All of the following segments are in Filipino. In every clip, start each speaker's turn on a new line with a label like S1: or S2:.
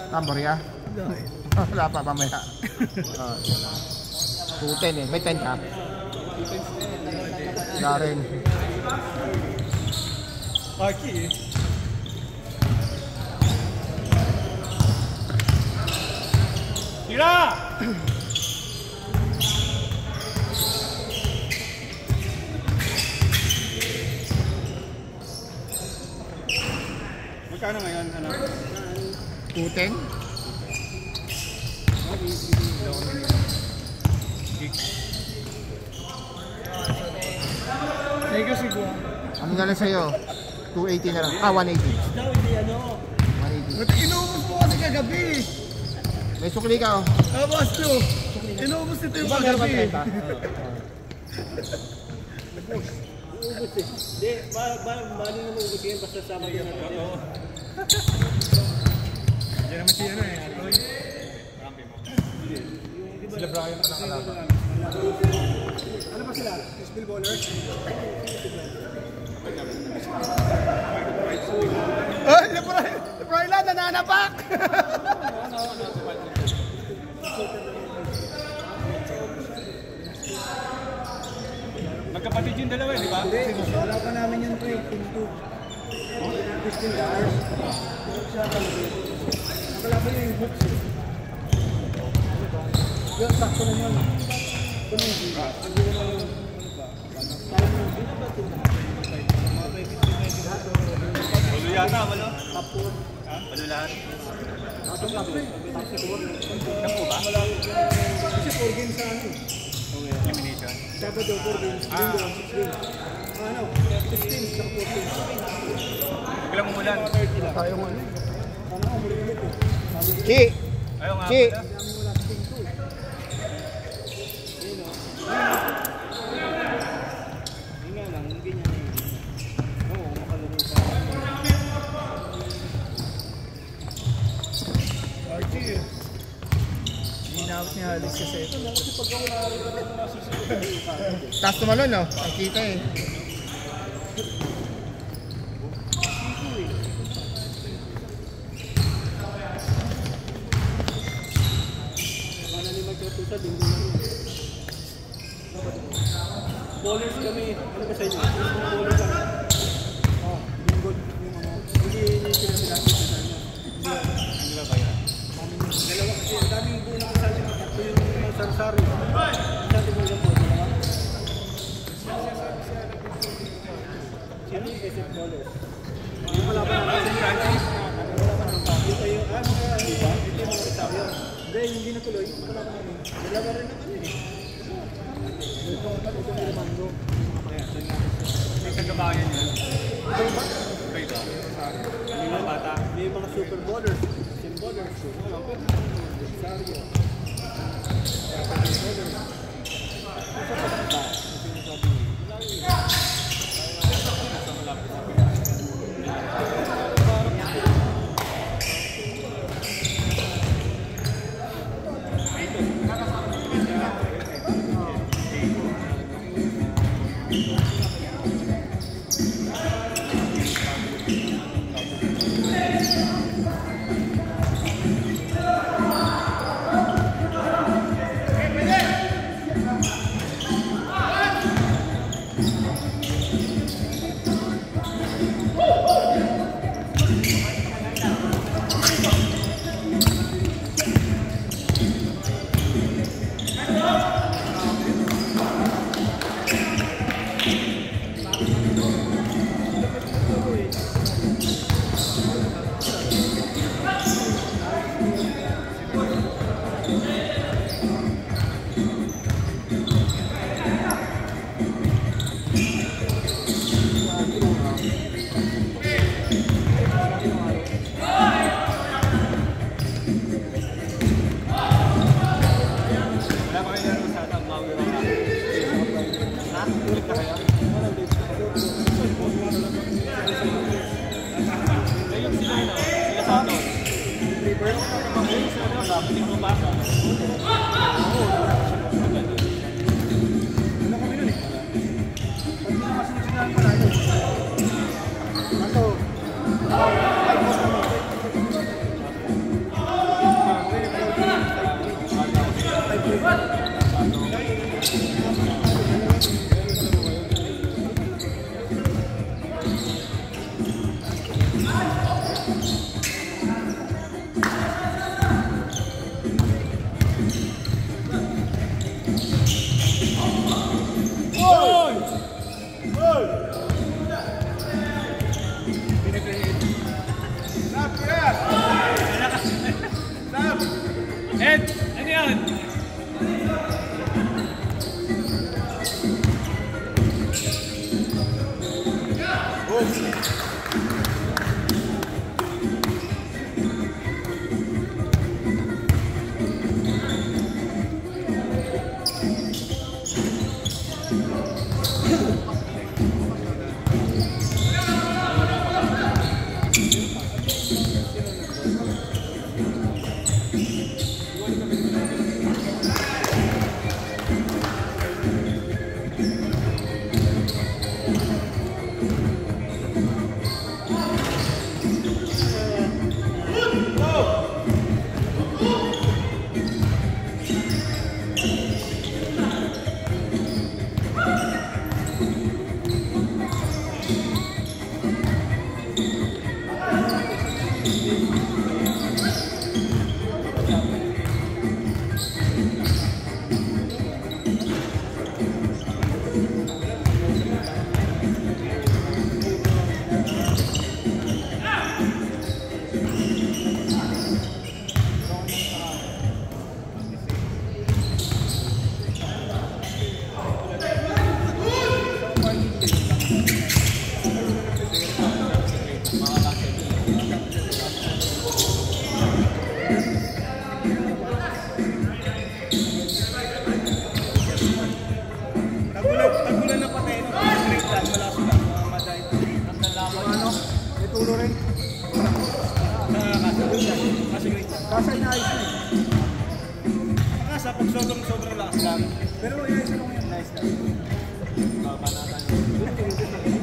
S1: Tambor ya? Wala pa mamaya. 210 eh. May 10 ka? Wala rin.
S2: Aki eh. Tira! Magkano ngayon? Ano?
S1: 210?
S2: Thank you, Siguro.
S1: Ano na lang sa'yo? 280 na lang. 180.
S2: Daw, hindi ano.
S1: 180.
S2: Ba't inuubos mo kasi kagabi?
S1: May sukli ka oh.
S2: Boss, no. Inuubos ito yung kagabi.
S3: Ubus eh. Hindi, bali na maubos yan basta sama yun natin.
S2: Oo. Yan naman siya eh. Sila Brian pa nakalaban. Ano ba sila? Spill bowlers? Oh, Brian lang, nananapak! Magkapatid yung dalawa, di ba? Hindi, wala pa namin yung trade. Pinto. $15. Nakala pa yung hooks. Yun, sakto na yun. Ito na yung hindi. Hindi naman yung... Walo yata, walo? Tapos. Walo lahat? Tapos lang po eh. Sampo ba? Kasi 4 games sa ano. Elimination. Sabado 4 games. Linggo 6 games. Ano? 16 sa 4 games. Biglang umulan. Tayo nga ano. Sana ako mulit eh.
S1: Chi!
S2: Ayaw nga.
S1: Chi!
S2: Inawit niya halis kasi ito.
S1: Taas tumalon no? Ang kita eh.
S3: Bowlers kami. Ano ba sa inyo? Bowlers kami. Oh, yung good. Hindi sila sila sa inyo. Hindi ba ba yan? Dalawa kasi. Ang daming buo na kasali. Ito yung sarsari. Sabi mo yung bowler. Sino yung SF bowlers? Yung wala pa naman sa franchise. Wala pa naman. Ito yung ano kaya. Hindi ba? Ito yung mga kasali. Hindi, hindi natuloy. Wala pa naman. Dalawa rin naman yun eh. Ito yung Romando.
S2: May kagabayan yun.
S3: Ito ba?
S2: Ito ito.
S3: May mga bata. May mga super bowlers. Sim bowlers. Sario. Sa patanda.
S2: Ed, ano yan? Tagulan na patay ito. Straight lang, wala sila. Mamatay. Ano? May tulo rin. Kasi great lang.
S3: Kasa inaayos na eh.
S2: Kasa pag sobrang lakas lang.
S3: Pero inaayos na ngayon.
S2: Nice lang. Babanatan.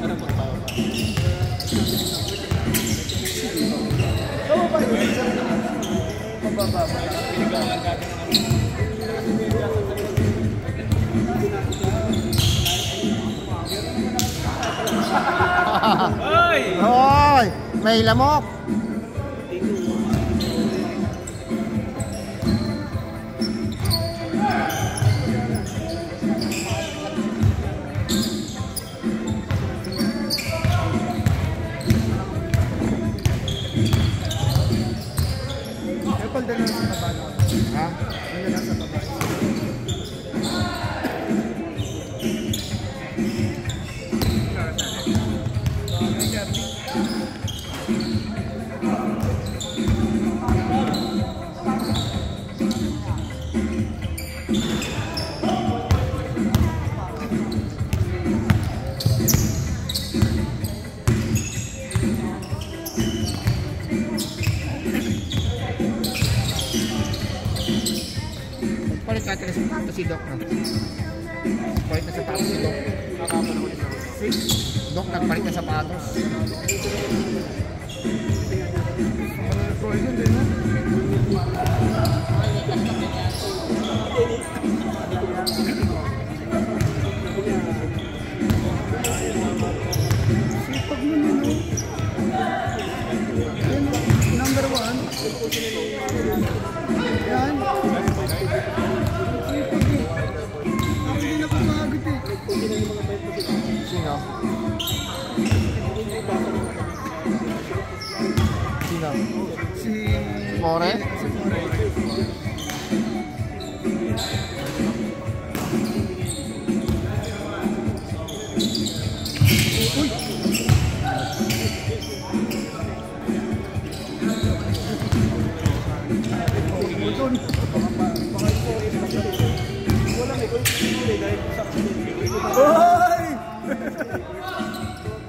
S2: Ano pag bababa?
S3: Kamu pa yun? Pababa.
S2: Pinigawan natin ng Hoy!
S1: Hoy! May lamok!
S3: Apple din lang sa baba.
S1: Ha?
S3: Din lang sa baba.
S1: Palit natin na sapatos si Doc na. Palit na sapatos si Doc. Doc, nagpalit na sapatos.
S3: Sipag mo nyo, no? Yan, number 1. Yan. Sipag eh. Hindi na pumagod eh.
S1: Sino? Sino?
S3: Si
S1: More?
S3: Si More. Uy! Hoy!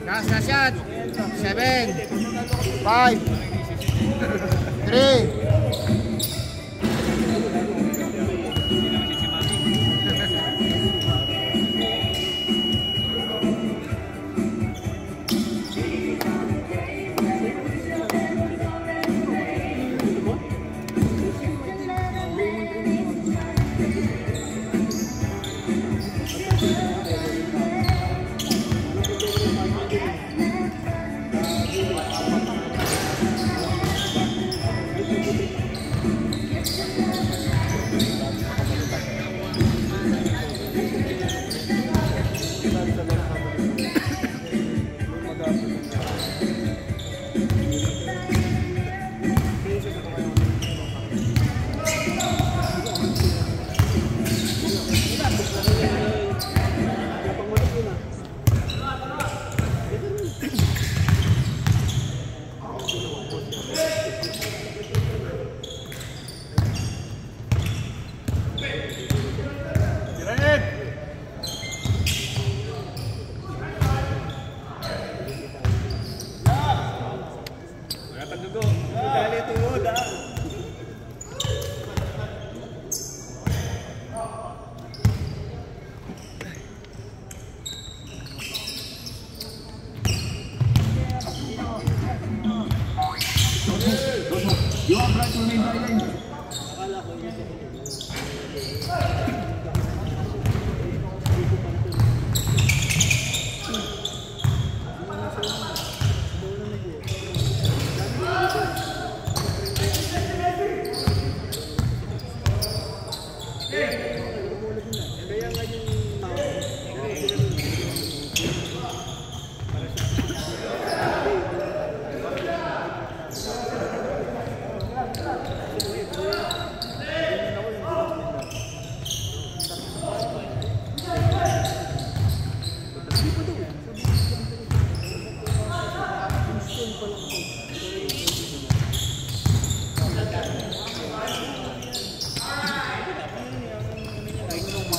S1: Last na shot. 7 5 3
S3: Ano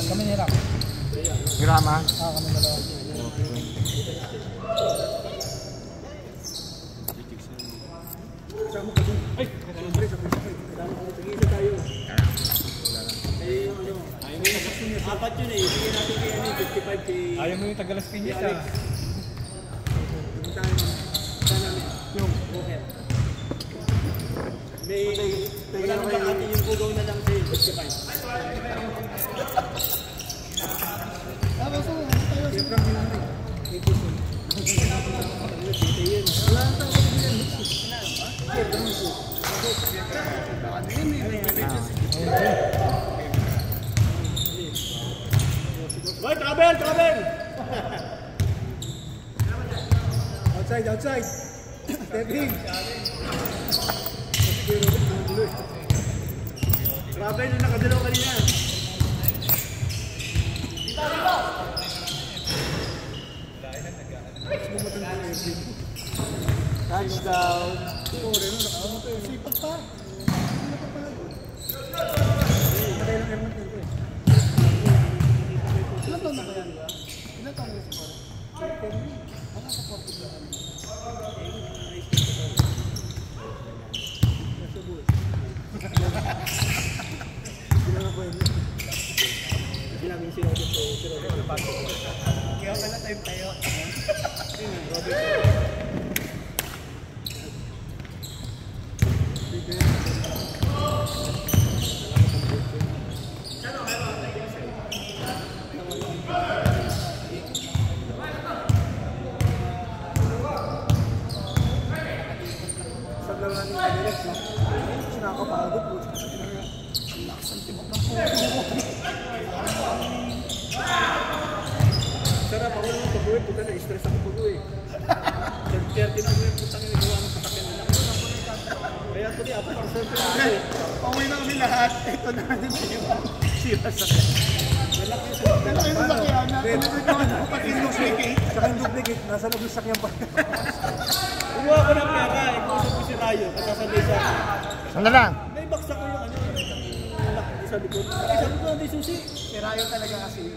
S1: Kami nirap.
S4: Grama.
S1: Kami dalawa.
S3: Kasama ka dun. Ay! Siyempre, kasama ka. Tig-isa tayo. Eh, yung ano, ayaw mo yung apat yun eh. Sige natin kay 55 kay...
S1: Ayaw mo yung Tagalas Piñas
S3: Alex. Yung poker. Wala nang bakati yung bugaw na lang sa'yo. 55.
S1: Tapos tayo.
S3: Kaya from yun naman eh. 80. Wala nang tao ko yan. Boy, travel! Outside. Stepping. Travel na nakadalaw kanina. Touchdown.
S1: Sipag pa. Ilan taon na ba yan? Ilan taon na siguro? Ano sa 40 ba?
S3: Sinabing si Robert.
S1: Kaya ka na time tayo.
S3: Nakakapagod po. Sarap ako naman pag-uwi. Puta na, stress ako pag-uwi. 30 na uwi. Puta na, nagawa ng patakyan na lang. Kaya tuloy, apat ang surf na ako eh.
S1: Pauwi na kami lahat. Ito na din siya.
S3: Sira sa kaya. Lalaki sa
S1: Ito yung sakyan na.
S3: Pati yung duplicate. Saka yung duplicate. Nasa loob yung sakyan pa. Kumuha ko ng pera. Ikuusap ko si Rayo. Kasasabay sa akin.
S4: Ano lang?
S3: May baksak ko yung ano. Sa likod. Sabi ko, hindi susi.
S1: Sirayo talaga kasi.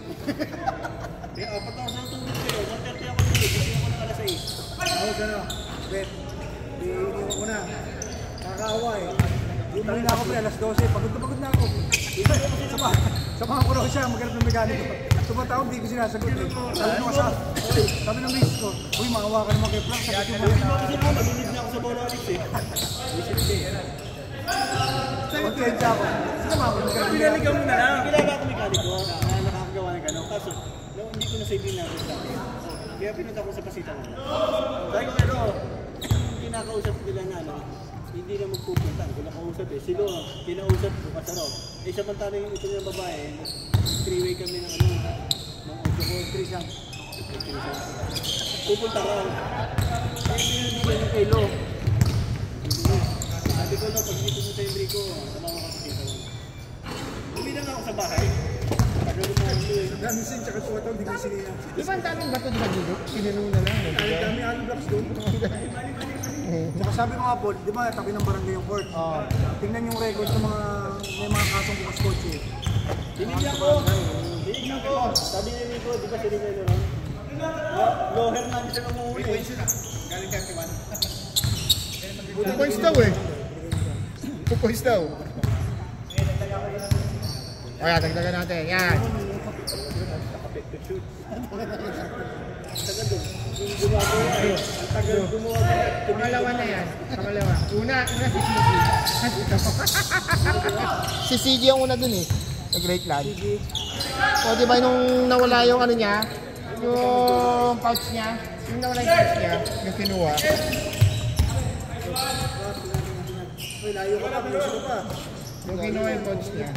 S3: Kaya apat ako sa tulog kayo. 1:30 ako tulog. Kasi ako ng alas 6. Ako sana. Bet. Iniwan ko na. Nakakaawa eh. Dito na ako pre. Alas 12. Pagod na ako. Samahan ko raw siya. Maghanap ng mekaniko. Tumatawag. Hindi ko sinasagot eh. Sabi ng miss ko. Uy, maawa ka naman kay Frank. Sabi ko ba? Kasi ako. Maginid na ako sa Bolo Alex eh. Magkaya ako. Sige mga ako. Pinaligaw mo na lang. Pinaligaw ako mekaniko na nakakagawa ng gano'n. Kaso, hindi ko na-save na sa akin. Kaya pinunta ko sa pasita mo. Sabi ko pero, kinakausap nila na ano, hindi na magpupunta. Kung nakausap eh. Silo, kinausap ko kasaro. Eh samantala yung ito ng babae, 3-way kami ng ano, ng audio ko, 3 siya. Pupunta ka. Eh, pinunta yung kay Lo. Sabi ko no, pag hindi pumunta yung Rico, sama mo kapatita mo. Uwi na ako sa bahay. Tagal mo ang Lo eh. Damisin, tsaka tuwataw, hindi ko siniya.
S4: Di ba ang daming bato dito dito? Pinanong na lang.
S3: Dami aling blocks doon. Tsaka sabi ko nga Paul, di ba tabi ng barangay yung court? Tingnan yung record ng mga may mga kasong bukas kotse. Tinigyan ko! Tinigyan ko! Sabi ni Rico, di ba sinigyan nyo ron? Loher namin siya namuhuli.
S1: Galing 31.
S4: 2 points daw eh. 2 points daw. O yan, dagdagan natin. Yan. Pangalawa na yan. Pangalawa. Una si Sigi. Si Sigi ang una dun eh. Sa Great Land. O diba nung nawala yung ano niya, yung pouch niya, yung nawala yung pouch niya, yung kinuha.
S3: Uy, layo ka pa, bilis ko pa.
S4: Yung kinuha yung pouch niya.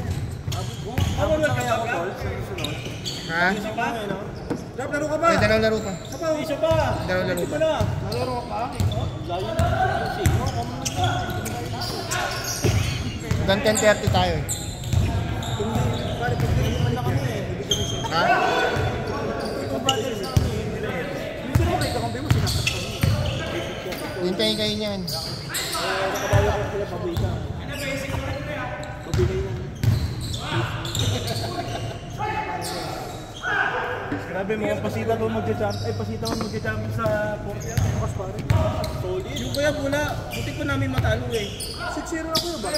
S3: Ako na kaya ako, Paul, sa susunod.
S4: Ha?
S3: Isa pa? Drop, laro ka ba?
S4: May dalawang laro pa.
S3: Isa pa?
S4: Dalawang laro pa.
S3: Nalaro ka? Layo na.
S4: Hanggang 10:30 tayo eh.
S3: Balik, pagdating naman na kami eh. Ibig sabihin siya.
S4: Ha?
S3: Kung battles na kami, hindi ko kayo kakampi mo, sinakot kami.
S4: Hintayin kayo niyan.
S3: Nakabawi ako sila pabita. Pabigay na. Grabe mo, pasita ko magja-champion sa court yan.
S1: Bukas pare.
S3: Solid. Yung kuya Bula, butik pa namin matalo eh.
S1: 6-0 na kuya ba?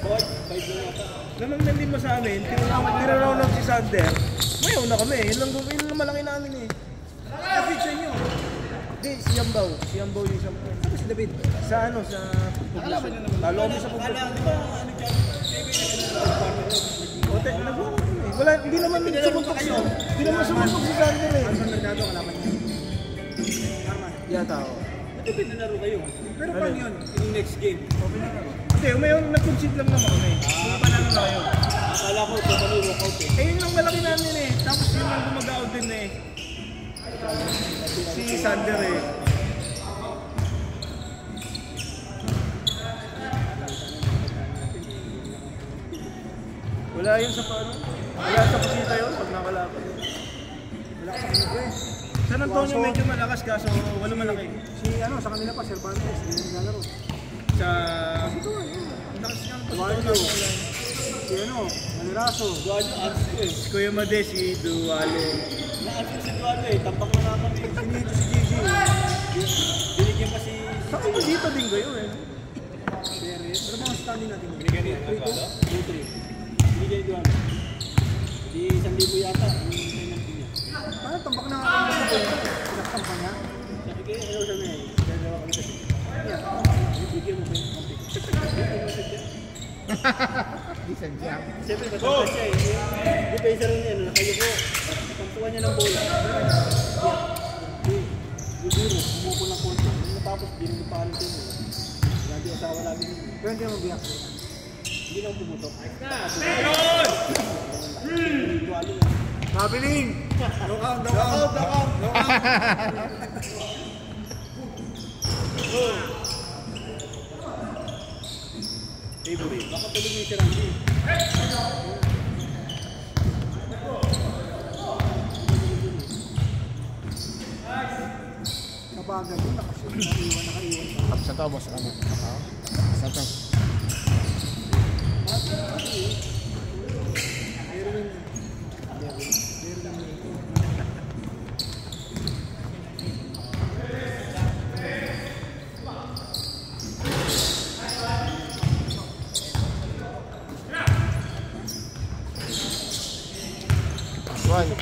S3: Boy, 5 na yata. Namang nandun mo sa amin, tinanong si Sander, mayaw na kami. Yun lang malaki namin eh.
S1: David sa inyo.
S3: Hindi, si Yambaw yung isang po.
S1: Saan ba si David?
S3: Sa ano, sa Puglasan. Talo kami sa Puglasan. Ote, nagbuha ko eh. Wala, hindi naman sumutok siya. Hindi naman sumutok si Sander eh.
S1: Arman Mercado, kalaban niya. Arman.
S3: Yata ako.
S2: Ito pinanaro kayo.
S1: Pero paano yun?
S2: Yung next game.
S3: Hindi, may nag-concede lang naman kami. Panalo na kayo.
S2: Akala ko ito kami walkout eh.
S3: Eh, yun lang malaki namin eh. Tapos yun lang gumag-out din eh. Si Sander eh. Wala yun sa paano? Wala sa pasita yun pag nakalaban.
S1: Wala ka sa kanila ko eh.
S3: San Antonio medyo malakas kaso wala malaki.
S1: Si ano, sa kanila pa, Cervantes, hindi naglalaro.
S3: Sa...
S1: Ito eh.
S3: Ang lakas niya ng
S1: Dualio.
S3: pasita.
S1: Si ano, Maniraso.
S2: Duwalo, arts ko eh.
S3: Si Kuya Made, si Dualo.
S2: Na-arts ko si Duwalo eh. Tampak na kami.
S1: Sinito si Gigi.
S2: Binigyan pa si...
S3: Saka pa dito din kayo eh.
S1: Perez. Ano mga standing natin?
S2: Binigyan niya. 2-3. Binigyan ni Duwalo. Di 1,000 yata. Yung payment niya.
S1: Paano tambak na ako sa boy? Pinaktam pa niya?
S2: Sabi kayo, ano sabi niya eh. Dalawa kami kasi. Bigyan mo ba yung kape?
S4: Decent siya.
S2: Siyempre, matanda siya eh. Di ba isa rin yan, nakayuko. Tampuan niya ng bola. Siguro, bumuko ng konti. Tapos, dinilipahan ko yun. Grabe asawa namin yun.
S1: Pero hindi naman biyak.
S2: Hindi lang pumutok.
S1: Mabiling! Knockout, knockout! Knockout!
S2: Favorite. Baka tuloy niya si Randy.
S1: Kabagan yun, nakashoot, nakaiwan.
S4: Tapos na to, boss. Ano? Tapos na to. One.